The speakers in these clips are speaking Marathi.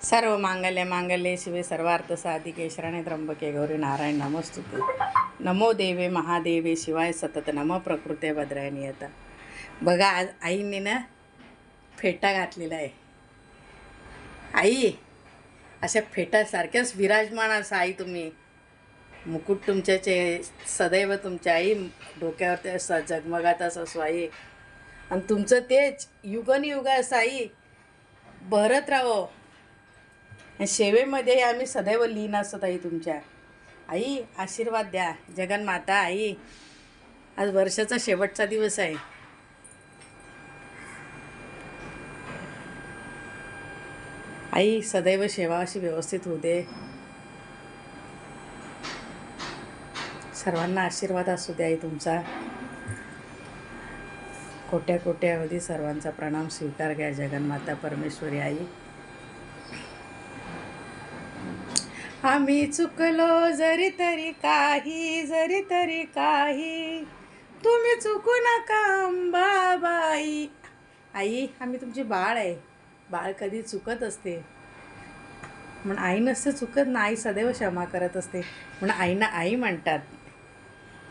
सर्व मांगल्य मांगल्ये शिवे सर्वार्थ साधिके शरणे त्र्यंबके गौरी नारायण नमोस्तुते. नमो देवे महादेवे शिवाय सतत नम प्रकृते भद्राय नियता. बघा आज आईने ना फेटा घातलेला आहे. आई अशा फेटासारख्याच विराजमान असा आई तुम्ही. मुकुट तुमच्याचे सदैव तुमच्या आई डोक्यावरती असं जगमगात असं आई. आणि तुमचं तेच युगनयुग असं आई बहरत राहो. सेवेमध्ये आम्ही सदैव लीन असत आई तुमच्या. आई आशीर्वाद द्या जगन्माता. आई आज वर्षाचा शेवटचा दिवस आहे. आई सदैव सेवा अशी व्यवस्थित होऊ दे. सर्वांना आशीर्वाद असू दे आई तुमचा. कोट्या कोट्यावधी सर्वांचा प्रणाम स्वीकार घ्या जगन्माता परमेश्वरी आई. आम्ही चुकलो जरी तरी काही तुम्ही चुकू नका अंबाबाई. आई आम्ही तुमची बाळ आहे. बाळ कधी चुकत असते म्हणून आई नसते चुकत ना. आई सदैव क्षमा करत असते म्हणून आईना आई म्हणतात.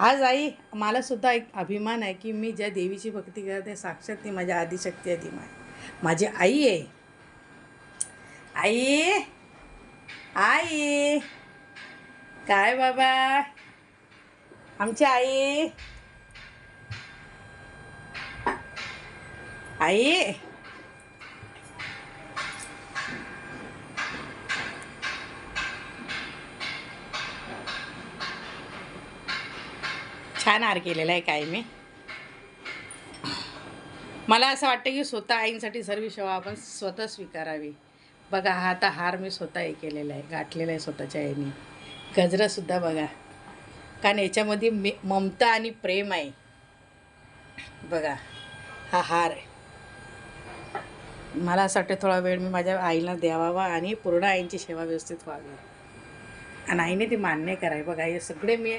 आज आई मलासुद्धा एक अभिमान आहे की मी ज्या देवीची भक्ती करते साक्षात ती माझ्या आदिशक्ती आहे. ती माझी आई आहे. आई आई काय बाबा आमची आई. आई छान हार केलेला आहे काय मी. मला असं वाटतं की स्वतः आईंसाठी सर्व सेवा आपण स्वतः स्वीकारावी. बघा हा आता हार मी स्वतः हे केलेला आहे, गाठलेला आहे स्वतःच्या आईने. गजरासुद्धा बघा कारण याच्यामध्ये ममता आणि प्रेम आहे. बघा हा हार आहे. मला असं वाटतं थोडा वेळ मी माझ्या आईला द्यावा आणि पूर्ण आईंची सेवा व्यवस्थित व्हावी. आणि आईने ती मान्य करावी. बघा हे सगळे मी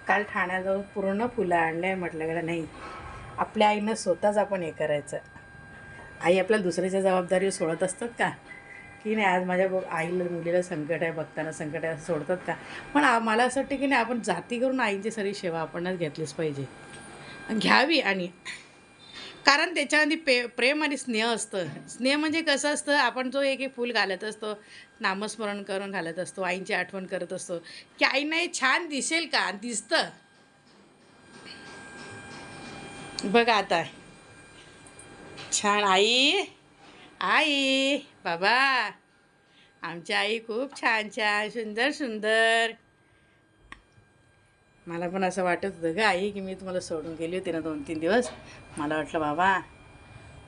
काल ठाण्याजवळ पूर्ण फुलं आणले. म्हटलं गेलं नाही आपल्या आईनं स्वतःच आपण हे करायचं. आई आपल्याला दुसऱ्याच्या जबाबदारी सोडत असतात का की नाही. आज माझ्या आईला मुलीला संकट आहे बघताना संकट आहे असं सोडतात का. पण मला असं वाटतं की नाही आपण जाती करून आईंची सर्व सेवा आपणच घेतलीच पाहिजे घ्यावी. आणि कारण त्याच्यामध्ये प्रेम आणि स्नेह असतं. स्नेह म्हणजे कसं असतं आपण जो एक फूल घालत असतो नामस्मरण करून घालत असतो आईंची आठवण करत असतो की आईनं हे छान दिसेल का दिसतं. बघा आता छान आई आई बाबा आमची आई खूप छान छान सुंदर सुंदर. मला पण असं वाटत होतं का आई की मी तुम्हाला सोडून गेली होती ना 2-3 दिवस. मला वाटलं बाबा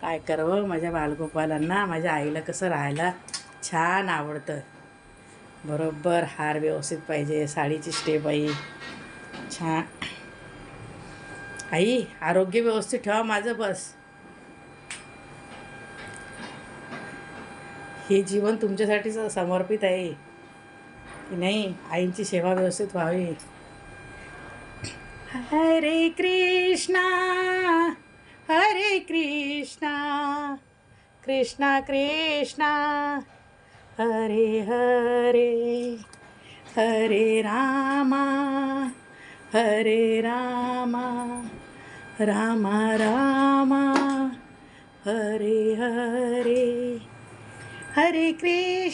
काय करावं माझ्या बालगोपालांना माझ्या आईला कसं राहायला छान आवडतं. बरोबर हार व्यवस्थित पाहिजे साडीची स्टेप आई छान. आई आरोग्य व्यवस्थित ठेवा माझं बस. हे जीवन तुमच्यासाठीच समर्पित आहे की नाही. आईंची सेवा व्यवस्थित व्हावी. हरे कृष्णा कृष्णा कृष्णा हरे हरे हरे रामा रामा रामा हरे हरे हरे कृष्ण.